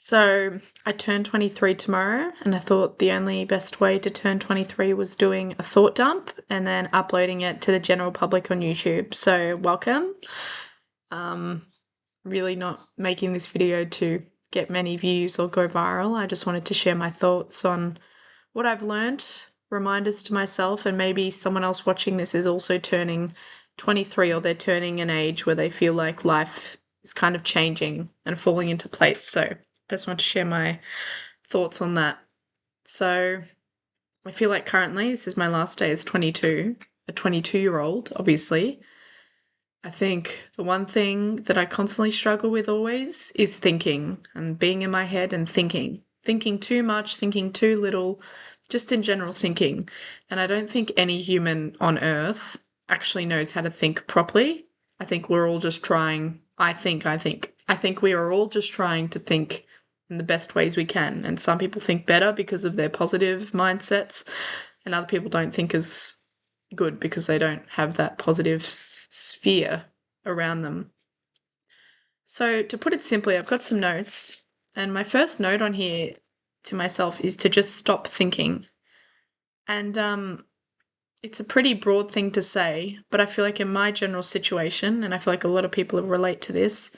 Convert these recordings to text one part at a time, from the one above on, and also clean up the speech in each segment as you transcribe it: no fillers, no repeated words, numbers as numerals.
So I turned 23 tomorrow, and I thought the only best way to turn 23 was doing a thought dump and then uploading it to the general public on YouTube. So welcome. Um, really not making this video to get many views or go viral. I just wanted to share my thoughts on what I've learnt, reminders to myself, and maybe someone else watching this is also turning 23 or they're turning an age where they feel like life is kind of changing and falling into place. So I just want to share my thoughts on that. So I feel like currently this is my last day as 22, a 22-year-old, obviously. I think the one thing that I constantly struggle with always is thinking and being in my head and thinking. Thinking too much, thinking too little, just in general thinking. And I don't think any human on earth actually knows how to think properly. I think we're all just trying, I think we are all just trying to think in the best ways we can. And some people think better because of their positive mindsets, and other people don't think as good because they don't have that positive sphere around them. So to put it simply, I've got some notes, and my first note on here to myself is to just stop thinking. And it's a pretty broad thing to say, but I feel like in my general situation, and I feel like a lot of people relate to this,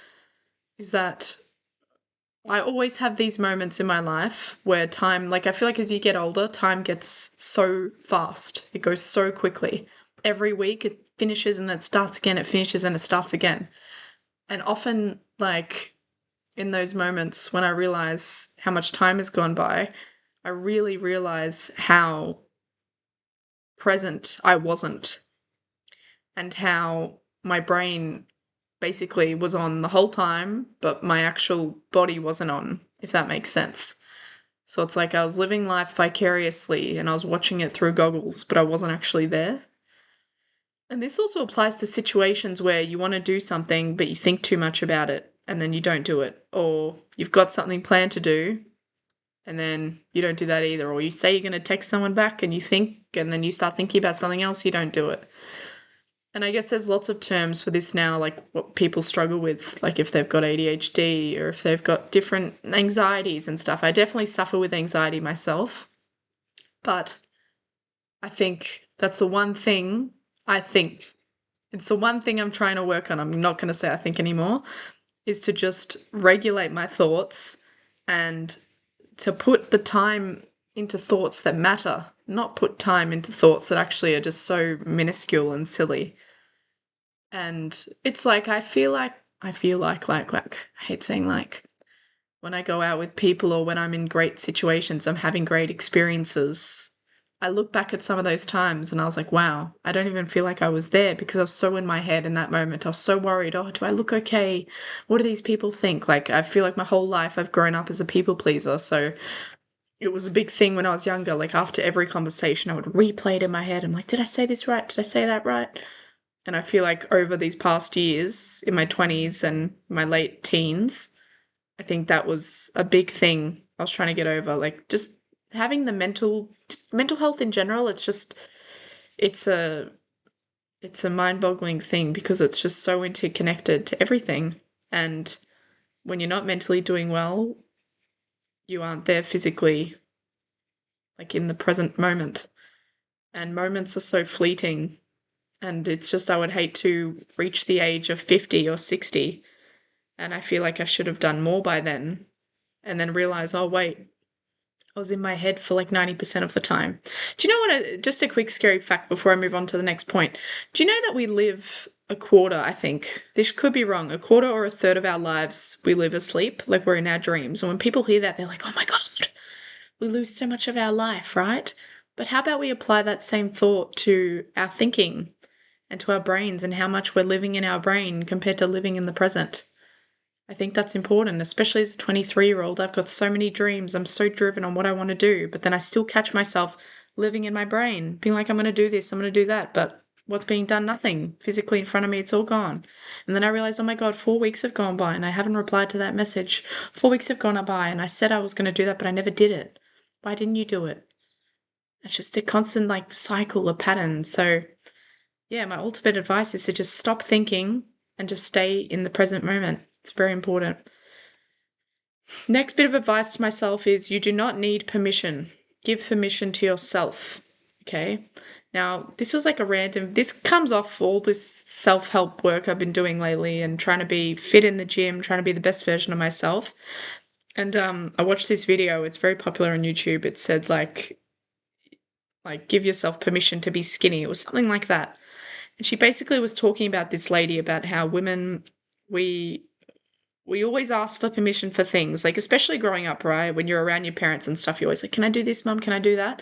is that I always have these moments in my life where time, like I feel like as you get older, time gets so fast. It goes so quickly. Every week it finishes and then it starts again, it finishes and it starts again. And often, like in those moments when I realize how much time has gone by, I really realize how present I wasn't and how my brain basically was on the whole time, but my actual body wasn't on, if that makes sense. So it's like I was living life vicariously and I was watching it through goggles, but I wasn't actually there. And this also applies to situations where you want to do something, but you think too much about it and then you don't do it. Or you've got something planned to do and then you don't do that either. Or you say you're going to text someone back and you think, and then you start thinking about something else, you don't do it. And I guess there's lots of terms for this now, like what people struggle with, like if they've got ADHD or if they've got different anxieties and stuff. I definitely suffer with anxiety myself, but I think that's the one thing I think. It's the one thing I'm trying to work on. I'm not going to say I think anymore, is to just regulate my thoughts and to put the time into thoughts that matter, not put time into thoughts that actually are just so minuscule and silly. And it's like I feel like I hate saying like when I go out with people or when I'm in great situations, I'm having great experiences. I look back at some of those times and I was like, wow, I don't even feel like I was there because I was so in my head in that moment. I was so worried. Oh, do I look okay? What do these people think? Like, I feel like my whole life I've grown up as a people pleaser. So it was a big thing when I was younger. Like, after every conversation, I would replay it in my head. I'm like, did I say this right? Did I say that right? And I feel like over these past years, in my 20s and my late teens, I think that was a big thing I was trying to get over. Like just having the mental health in general, it's a it's a mind-boggling thing because it's just so interconnected to everything. And when you're not mentally doing well, you aren't there physically, like in the present moment. And moments are so fleeting. And it's just, I would hate to reach the age of 50 or 60 and I feel like I should have done more by then and then realize, oh, wait, I was in my head for like 90% of the time. Do you know what? Just a quick scary fact before I move on to the next point. Do you know that we live a quarter, I think, this could be wrong, a quarter or a third of our lives we live asleep, like we're in our dreams. And when people hear that, they're like, oh my God, we lose so much of our life, right? But how about we apply that same thought to our thinking and to our brains and how much we're living in our brain compared to living in the present? I think that's important, especially as a 23-year-old. I've got so many dreams. I'm so driven on what I want to do, but then I still catch myself living in my brain, being like, I'm going to do this, I'm going to do that. But what's being done? Nothing. Physically in front of me, it's all gone. And then I realize, oh my God, 4 weeks have gone by and I haven't replied to that message. 4 weeks have gone by and I said I was going to do that, but I never did it. Why didn't you do it? It's just a constant like cycle, a pattern. So yeah, my ultimate advice is to just stop thinking and just stay in the present moment. It's very important. Next bit of advice to myself is you do not need permission. Give permission to yourself. Okay. Now, this was like this comes off all this self-help work I've been doing lately and trying to be fit in the gym, trying to be the best version of myself. And I watched this video. It's very popular on YouTube. It said like give yourself permission to be skinny. It was something like that. And she basically was talking about this lady about how women, we always ask for permission for things, like especially growing up, right? When you're around your parents and stuff, you're always like, can I do this, mum? Can I do that?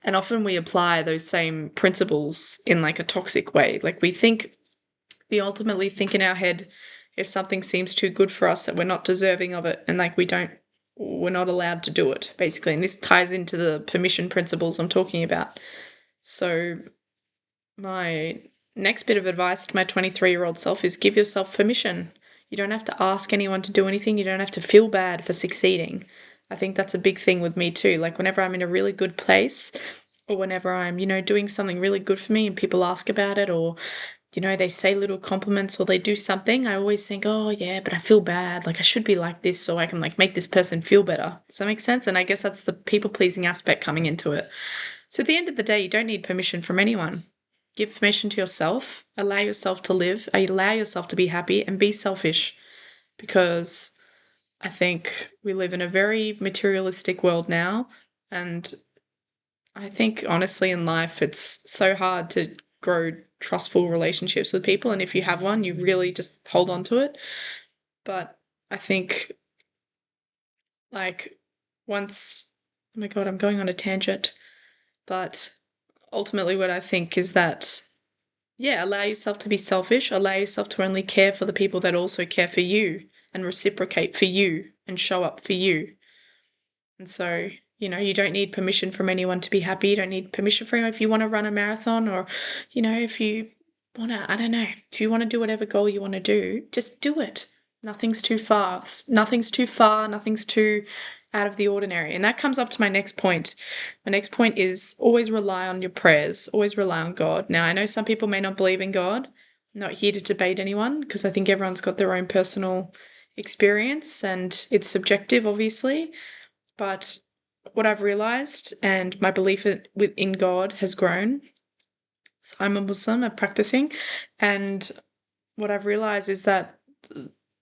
And often we apply those same principles in like a toxic way. Like we ultimately think in our head, if something seems too good for us, that we're not deserving of it. And like we're not allowed to do it, basically. And this ties into the permission principles I'm talking about. So my next bit of advice to my 23-year-old self is give yourself permission. You don't have to ask anyone to do anything. You don't have to feel bad for succeeding. I think that's a big thing with me too. Like whenever I'm in a really good place or whenever I'm, doing something really good for me and people ask about it or, they say little compliments or they do something, I always think, oh yeah, but I feel bad. Like I should be like this so I can like make this person feel better. Does that make sense? And I guess that's the people pleasing aspect coming into it. So at the end of the day, you don't need permission from anyone. Give permission to yourself, allow yourself to live, allow yourself to be happy and be selfish, because I think we live in a very materialistic world now, and I think honestly in life it's so hard to grow trustful relationships with people, and if you have one, you really just hold on to it. But I think like once, oh my God, I'm going on a tangent, but ultimately what I think is that allow yourself to be selfish, allow yourself to only care for the people that also care for you and reciprocate for you and show up for you. And so, you don't need permission from anyone to be happy. You don't need permission from anyone if you want to run a marathon or, if you want to, I don't know, if you want to do whatever goal you want to do, just do it. Nothing's too fast. Nothing's too far. Nothing's too out of the ordinary. And that comes up to my next point. My next point is always rely on your prayers. Always rely on God. Now, I know some people may not believe in God. I'm not here to debate anyone because I think everyone's got their own personal experience and it's subjective, obviously. But what I've realized and my belief in God has grown. So I'm a Muslim, I'm practicing. And what I've realized is that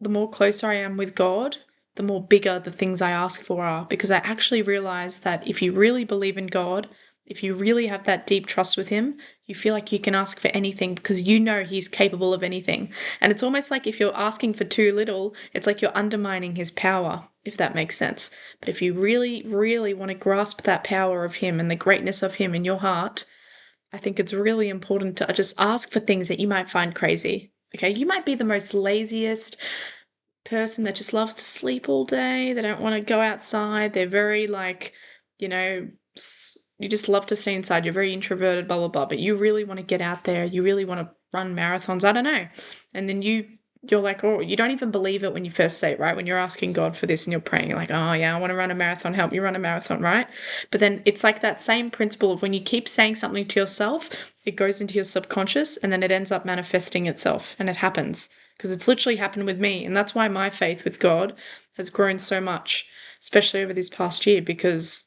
the more closer I am with God, the more bigger the things I ask for are, because I actually realize that if you really believe in God, if you really have that deep trust with him, you feel like you can ask for anything because you know he's capable of anything. And it's almost like if you're asking for too little, it's like you're undermining his power, if that makes sense. But if you really, really want to grasp that power of him and the greatness of him in your heart, I think it's really important to just ask for things that you might find crazy. Okay, you might be the most laziest person that just loves to sleep all day. They don't want to go outside. They're very like, you just love to stay inside. You're very introverted, blah, blah, blah. But you really want to get out there. You really want to run marathons. I don't know. And then you're like, oh, you don't even believe it when you first say it, right? When you're asking God for this and you're praying, you're like, oh yeah, I want to run a marathon. Help me run a marathon, right? But then it's like that same principle of when you keep saying something to yourself, it goes into your subconscious and then it ends up manifesting itself and it happens. Because it's literally happened with me. And that's why my faith with God has grown so much, especially over this past year, because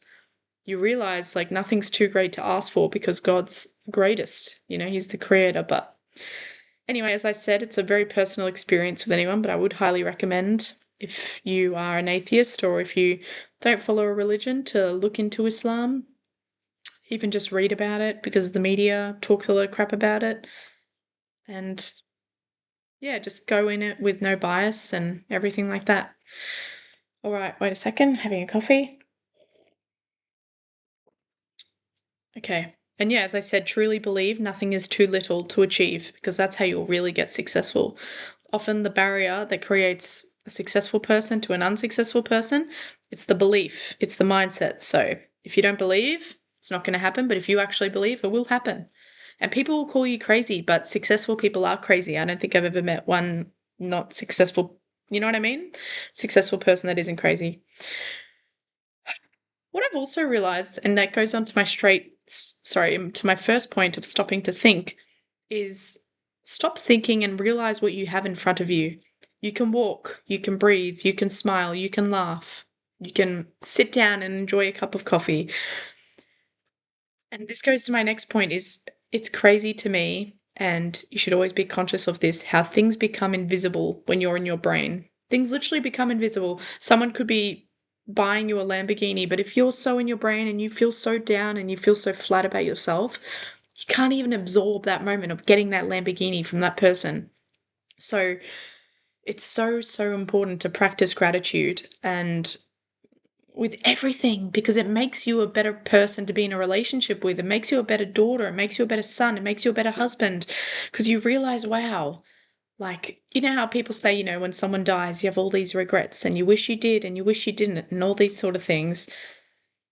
you realize like nothing's too great to ask for because God's greatest. He's the creator. But anyway, as I said, it's a very personal experience with anyone, but I would highly recommend if you are an atheist or if you don't follow a religion to look into Islam, even just read about it because the media talks a lot of crap about it. And just go in it with no bias and everything like that. All right, wait a second, having a coffee. Okay. And as I said, truly believe nothing is too little to achieve because that's how you'll really get successful. Often the barrier that creates a successful person to an unsuccessful person, it's the belief, it's the mindset. So if you don't believe, it's not going to happen. But if you actually believe, it will happen. And people will call you crazy, but successful people are crazy. I don't think I've ever met one not successful, you know what I mean? Successful person that isn't crazy. What I've also realized, and that goes on to my first point of stopping to think, is stop thinking and realize what you have in front of you. You can walk, you can breathe, you can smile, you can laugh, you can sit down and enjoy a cup of coffee. And this goes to my next point is it's crazy to me, and you should always be conscious of this, how things become invisible when you're in your brain. Things literally become invisible. Someone could be buying you a Lamborghini, but if you're so in your brain and you feel so down and you feel so flat about yourself, you can't even absorb that moment of getting that Lamborghini from that person. So it's so important to practice gratitude and with everything, because it makes you a better person to be in a relationship with. It makes you a better daughter. It makes you a better son. It makes you a better husband, because you realize, wow, like, you know how people say, you know, when someone dies, you have all these regrets and you wish you did and you wish you didn't and all these sort of things.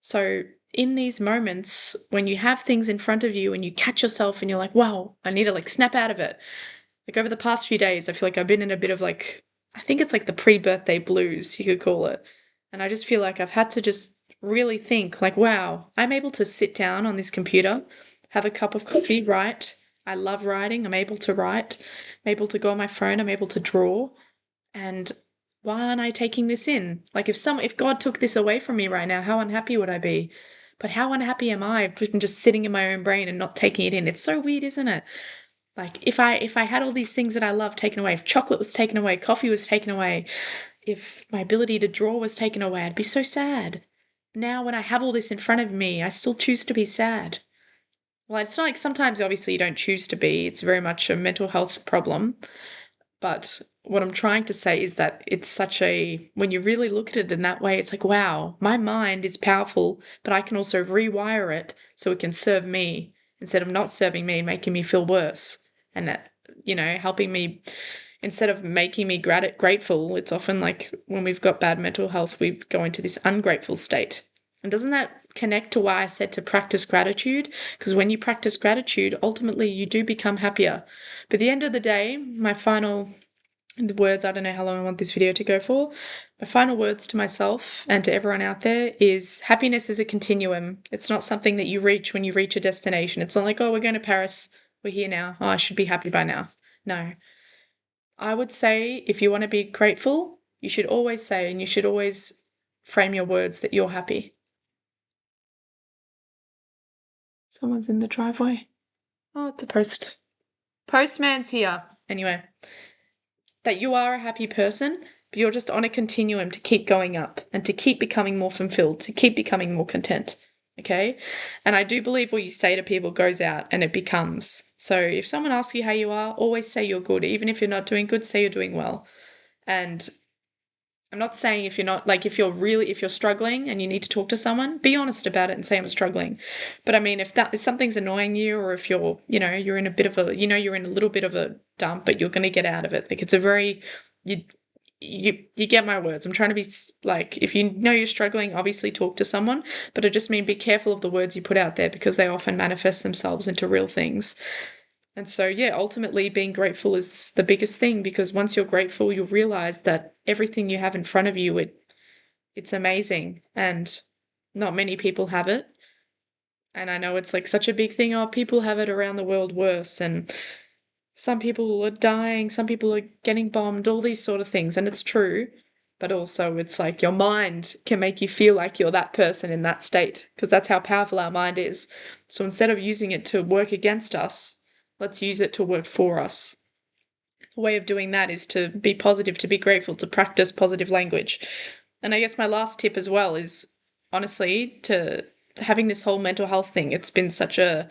So in these moments, when you have things in front of you and you catch yourself and you're like, wow, I need to like snap out of it. Like over the past few days, I feel like I've been in a bit of like, I think it's like the pre-birthday blues, you could call it. And I just feel like I've had to just really think like, wow, I'm able to sit down on this computer, have a cup of coffee, write. I love writing. I'm able to write. I'm able to go on my phone. I'm able to draw. And why aren't I taking this in? Like if God took this away from me right now, how unhappy would I be? But how unhappy am I from just sitting in my own brain and not taking it in? It's so weird, isn't it? Like if I had all these things that I love taken away, if chocolate was taken away, coffee was taken away, if my ability to draw was taken away, I'd be so sad. Now when I have all this in front of me, I still choose to be sad. Well, it's not like sometimes obviously you don't choose to be. It's very much a mental health problem. But what I'm trying to say is that it's such a, when you really look at it in that way, it's like, wow, my mind is powerful, but I can also rewire it so it can serve me instead of not serving me, making me feel worse. And that, you know, helping me, instead of making me grateful, it's often like when we've got bad mental health, we go into this ungrateful state. And doesn't that connect to why I said to practice gratitude? Because when you practice gratitude, ultimately you do become happier. But at the end of the day, my final words, I don't know how long I want this video to go for. My final words to myself and to everyone out there is happiness is a continuum. It's not something that you reach when you reach a destination. It's not like, oh, we're going to Paris. We're here now. Oh, I should be happy by now. No. I would say if you want to be grateful, you should always say, and you should always frame your words that you're happy. Someone's in the driveway. Oh, it's a postman's here. Anyway, that you are a happy person, but you're just on a continuum to keep going up and to keep becoming more fulfilled, to keep becoming more content. Okay. And I do believe what you say to people goes out and it becomes. So if someone asks you how you are, always say you're good. Even if you're not doing good, say you're doing well. And I'm not saying if you're not, like, if you're struggling and you need to talk to someone, be honest about it and say I'm struggling. But I mean, if something's annoying you, or if you're in a bit of a, you're in a little bit of a dump, but you're going to get out of it. Like, it's a very, you, you get my words. I'm trying to be like, if you know you're struggling, obviously talk to someone, but I just mean be careful of the words you put out there, because they often manifest themselves into real things. And so, yeah, ultimately being grateful is the biggest thing, because once you're grateful, you'll realize that everything you have in front of you, it's amazing, and not many people have it. And I know it's like such a big thing. Oh, people have it around the world worse, and some people are dying, some people are getting bombed, all these sort of things. And it's true. But also, it's like your mind can make you feel like you're that person in that state, because that's how powerful our mind is. So instead of using it to work against us, let's use it to work for us. The way of doing that is to be positive, to be grateful, to practice positive language. And I guess my last tip as well is honestly to having this whole mental health thing. It's been such a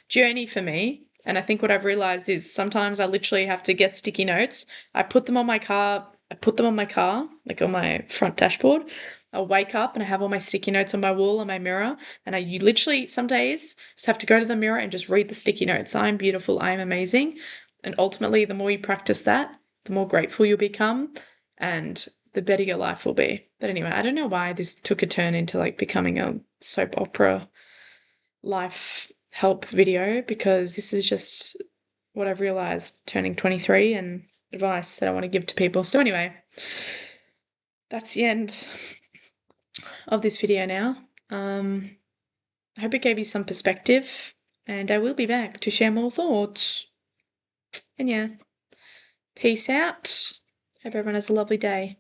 journey for me. And I think what I've realized is sometimes I literally have to get sticky notes. I put them on my car, like on my front dashboard. I'll wake up and I have all my sticky notes on my wall, on my mirror. And you literally, some days, just have to go to the mirror and just read the sticky notes. I'm beautiful. I am amazing. And ultimately, the more you practice that, the more grateful you'll become and the better your life will be. But anyway, I don't know why this took a turn into like becoming a soap opera life help video, because this is just what I've realized turning 23 and advice that I want to give to people. So anyway, that's the end of this video now. I hope it gave you some perspective, and I will be back to share more thoughts. And yeah, peace out. Hope everyone has a lovely day.